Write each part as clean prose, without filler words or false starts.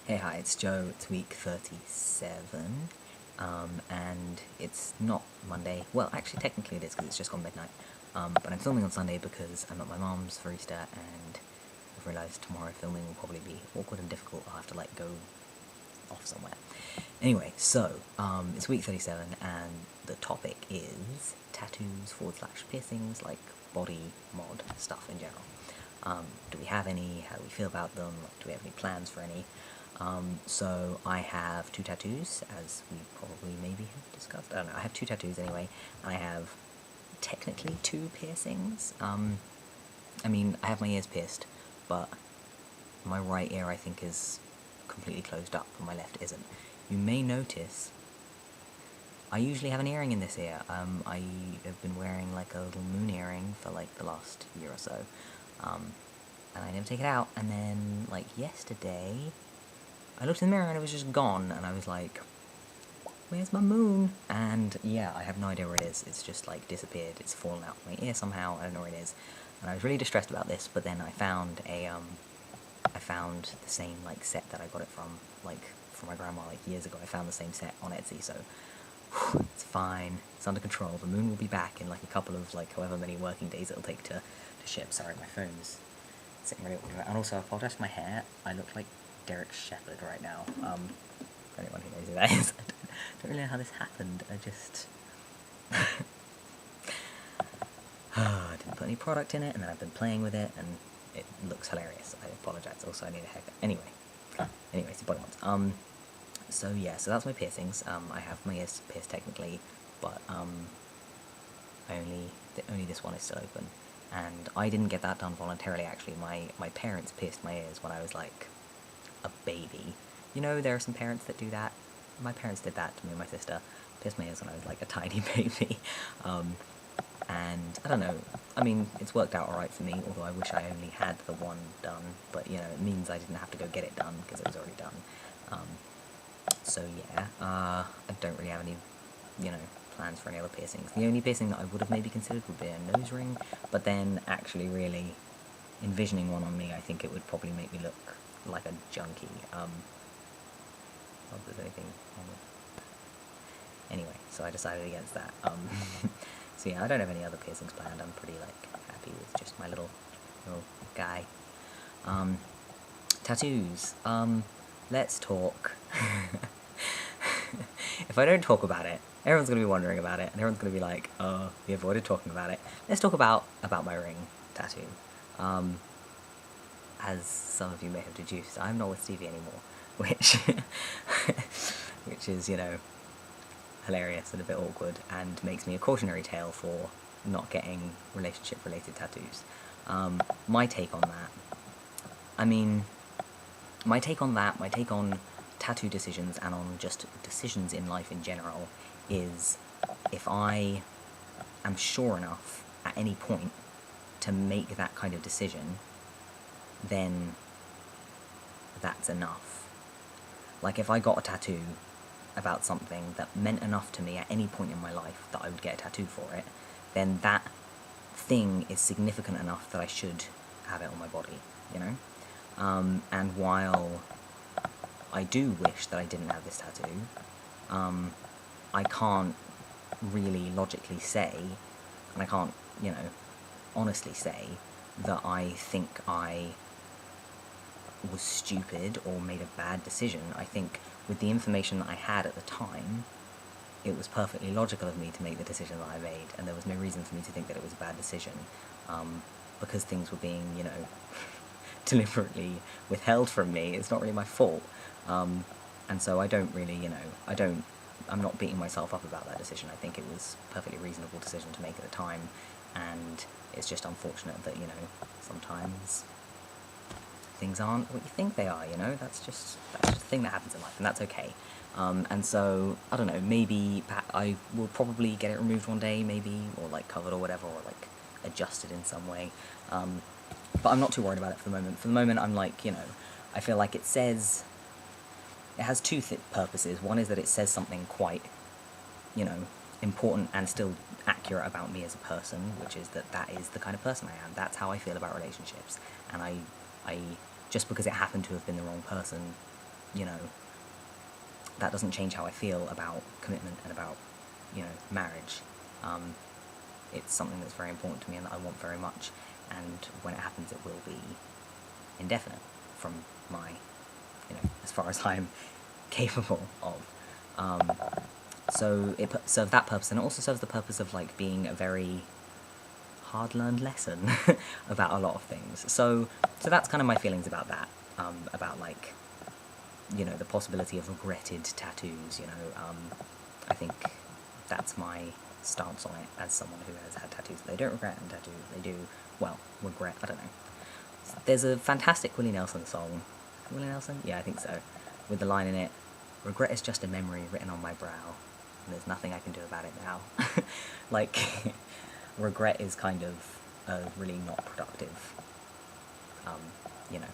Hey, hi, it's Joe. It's week 37, and it's not Monday. Well, actually, technically it is because it's just gone midnight. But I'm filming on Sunday because I'm at my mom's for Easter, and I've realised tomorrow filming will probably be awkward and difficult. I'll have to, go off somewhere. Anyway, so, it's week 37, and the topic is tattoos / piercings, like body mod stuff in general. Do we have any? How do we feel about them? Do we have any plans for any? So I have 2 tattoos, as we probably maybe have discussed. I don't know, I have 2 tattoos anyway, and I have technically 2 piercings. I mean, I have my ears pierced, but my right ear I think is completely closed up and my left isn't. You may notice I usually have an earring in this ear. I have been wearing like a little moon earring for like the last year or so, and I never take it out, and then like yesterday I looked in the mirror and it was just gone, and I was like, where's my moon? And yeah, I have no idea where it is. It's just like disappeared. It's fallen out of my ear somehow. I don't know where it is. And I was really distressed about this, but then I found I found the same like set that I got it from my grandma like years ago. I found the same set on Etsy, so it's fine. It's under control. The moon will be back in like a couple of like however many working days it'll take to ship. Sorry, my phone's sitting really awkward. And also, I apologize for my hair. I look like Derek Shepherd right now. For anyone who knows who that is, I don't really know how this happened. I just I didn't put any product in it, and then I've been playing with it, and it looks hilarious. I apologize. Also, I need a haircut. Anyways, the body ones. So yeah, so that's my piercings. I have my ears pierced technically, but only this one is still open, and I didn't get that done voluntarily. Actually, my parents pierced my ears when I was like a baby. You know, there are some parents that do that. My parents did that to me and my sister. Pierced my ears when I was like a tiny baby. And I don't know. I mean, it's worked out alright for me, although I wish I only had the one done. But, you know, it means I didn't have to go get it done because it was already done. So yeah, I don't really have any, plans for any other piercings. The only piercing that I would have maybe considered would be a nose ring, but then actually really envisioning one on me, I think it would probably make me look like a junkie. Not that there's anything wrong with... Anyway, so I decided against that. So yeah, I don't have any other piercings planned. I'm pretty happy with just my little guy. Tattoos. Let's talk. If I don't talk about it, everyone's gonna be wondering about it, and everyone's gonna be like, "Oh, we avoided talking about it." Let's talk about my ring tattoo. As some of you may have deduced, I'm not with Stevie anymore, which is, hilarious and a bit awkward, and makes me a cautionary tale for not getting relationship-related tattoos. My take on tattoo decisions and on just decisions in life in general is, if I am sure enough at any point to make that kind of decision, then that's enough. Like, if I got a tattoo about something that meant enough to me at any point in my life that I would get a tattoo for it, then that thing is significant enough that I should have it on my body, you know? And while I do wish that I didn't have this tattoo, I can't really logically say, and I can't, honestly say, that I think I was stupid or made a bad decision. I think with the information that I had at the time, it was perfectly logical of me to make the decision that I made, and there was no reason for me to think that it was a bad decision, because things were being, deliberately withheld from me. It's not really my fault, and so I don't really, I'm not beating myself up about that decision. I think it was a perfectly reasonable decision to make at the time, and it's just unfortunate that, sometimes things aren't what you think they are, that's just a thing that happens in life, and that's okay. And so, I don't know, maybe I will probably get it removed one day, maybe, or covered or whatever, or adjusted in some way, but I'm not too worried about it for the moment. For the moment, I'm I feel like it has 2 purposes. One is that it says something quite, important and still accurate about me as a person, which is that is the kind of person I am. That's how I feel about relationships, and I just because it happened to have been the wrong person, you know, that doesn't change how I feel about commitment and about, you know, marriage. It's something that's very important to me and that I want very much, and when it happens it will be indefinite from my, you know, as far as I'm capable of. So it serves that purpose, and it also serves the purpose of, like, being a very hard-learned lesson about a lot of things. So that's kind of my feelings about that, about, like, you know, the possibility of regretted tattoos, you know. I think that's my stance on it as someone who has had tattoos. They don't regret and tattoos, they do, well, regret, I don't know. There's a fantastic Willie Nelson song, Willie Nelson? Yeah, I think so, with the line in it, "Regret is just a memory written on my brow, and there's nothing I can do about it now." Like, regret is kind of a really not productive, you know,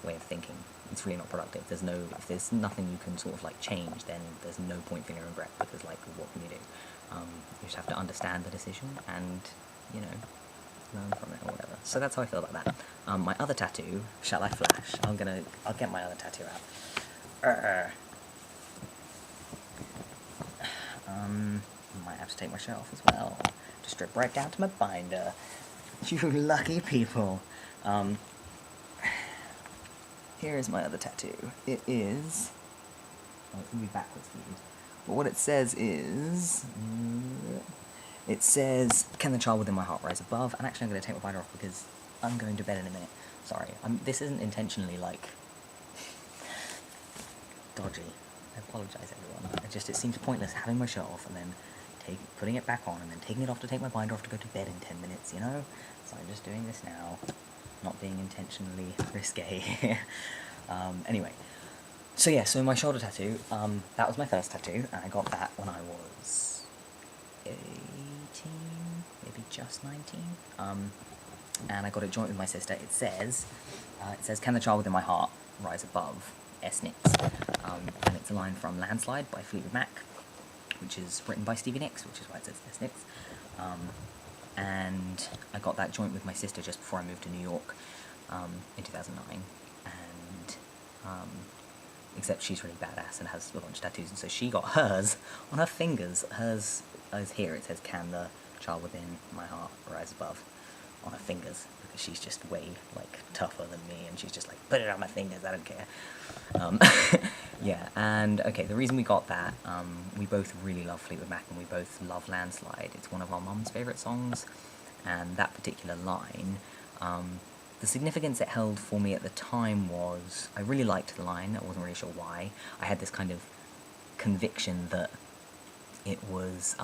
way of thinking. It's really not productive. If there's nothing you can sort of, like, change, then there's no point feeling regret, because, like, what can you do? You just have to understand the decision and, you know, learn from it or whatever. So that's how I feel about that. My other tattoo, shall I flash? I'll get my other tattoo out. Might have to take my shirt off as well. Just strip right down to my binder. You lucky people. Here is my other tattoo. It is... oh, it's going to be backwards for you. But what it says is... it says, "Can the child within my heart rise above?" And actually I'm going to take my binder off because I'm going to bed in a minute. Sorry, this isn't intentionally, like, dodgy. I apologise, everyone. It seems pointless having my shirt off and then putting it back on and then taking it off to take my binder off to go to bed in 10 minutes, you know? So I'm just doing this now, not being intentionally risque. Anyway, so yeah, so my shoulder tattoo, that was my first tattoo, and I got that when I was 18, maybe just 19, and I got it joint with my sister. It says, "Can the child within my heart rise above?" S-Nicks. And it's a line from Landslide by Fleetwood Mac, which is written by Stevie Nicks, which is why it says S-Nicks. And I got that joint with my sister just before I moved to New York in 2009, and except she's really badass and has a bunch of tattoos, and so she got hers on her fingers. Hers is here. It says, "Can the child within my heart rise above?" on her fingers, because she's just way, like, tougher than me, and she's just like, "Put it on my fingers, I don't care." Yeah, and okay, the reason we got that, we both really love Fleetwood Mac, and we both love Landslide. It's one of our mum's favourite songs, and that particular line, the significance it held for me at the time was, I really liked the line, I wasn't really sure why. I had this kind of conviction that it was,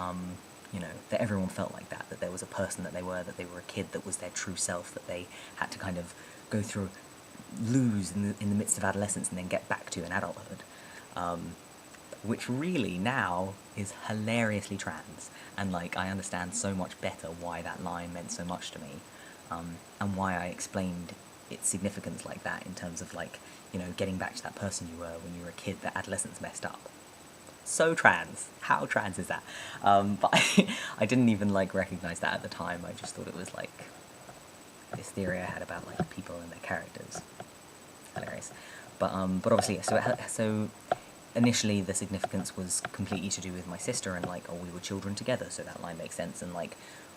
you know, that everyone felt like that there was a person that they were a kid that was their true self, that they had to kind of go through, lose in the midst of adolescence and then get back to in adulthood, which really now is hilariously trans, and, like, I understand so much better why that line meant so much to me, and why I explained its significance like that, in terms of, like, you know, getting back to that person you were when you were a kid that adolescence messed up. So trans. How trans is that? But I didn't even, like, recognise that at the time. I just thought it was, like, this theory I had about, like, people and their characters. Hilarious. But obviously, yeah, so initially the significance was completely to do with my sister, and, like, oh, we were children together, so that line makes sense, and, like,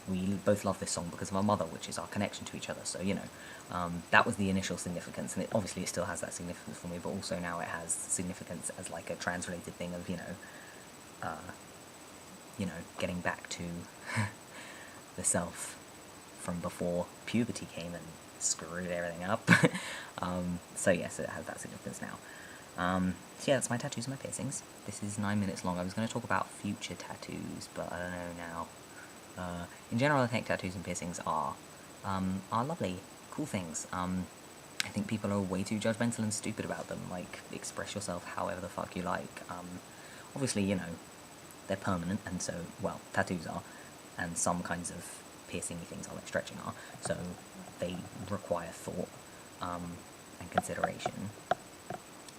we both love this song because of our mother, which is our connection to each other, so, you know, that was the initial significance, and obviously it still has that significance for me, but also now it has significance as, like, a trans-related thing of, you know, getting back to the self from before puberty came and screwed everything up. So yes, it has that significance now. So yeah, that's my tattoos and my piercings. This is 9 minutes long. I was going to talk about future tattoos, but I don't know now. In general, I think tattoos and piercings are lovely, cool things. I think people are way too judgmental and stupid about them. Like, express yourself however the fuck you like. Obviously, you know, they're permanent, and so, well, tattoos are, and some kinds of piercing-y things are, like stretching are, so they require thought and consideration.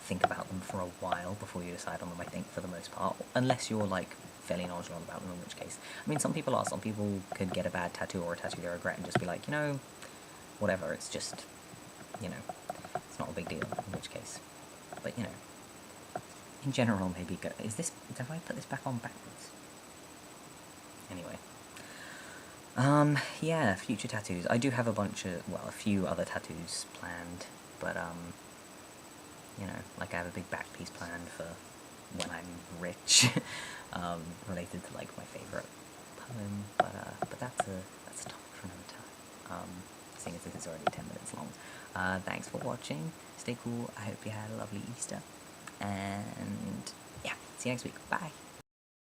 Think about them for a while before you decide on them, I think, for the most part, unless you're, like, fairly knowledgeable about them, in which case, I mean, some people could get a bad tattoo or a tattoo they regret and just be like, you know, whatever, it's just, you know, it's not a big deal, in which case, but, you know. in general, maybe go... Have I put this back on backwards? Anyway. Yeah, future tattoos. I do have a few other tattoos planned, but, you know, like I have a big back piece planned for when I'm rich, related to, like, my favourite poem, but that's a topic for another time, seeing as this is already 10 minutes long. Thanks for watching, stay cool, I hope you had a lovely Easter, and, yeah, see you next week, bye!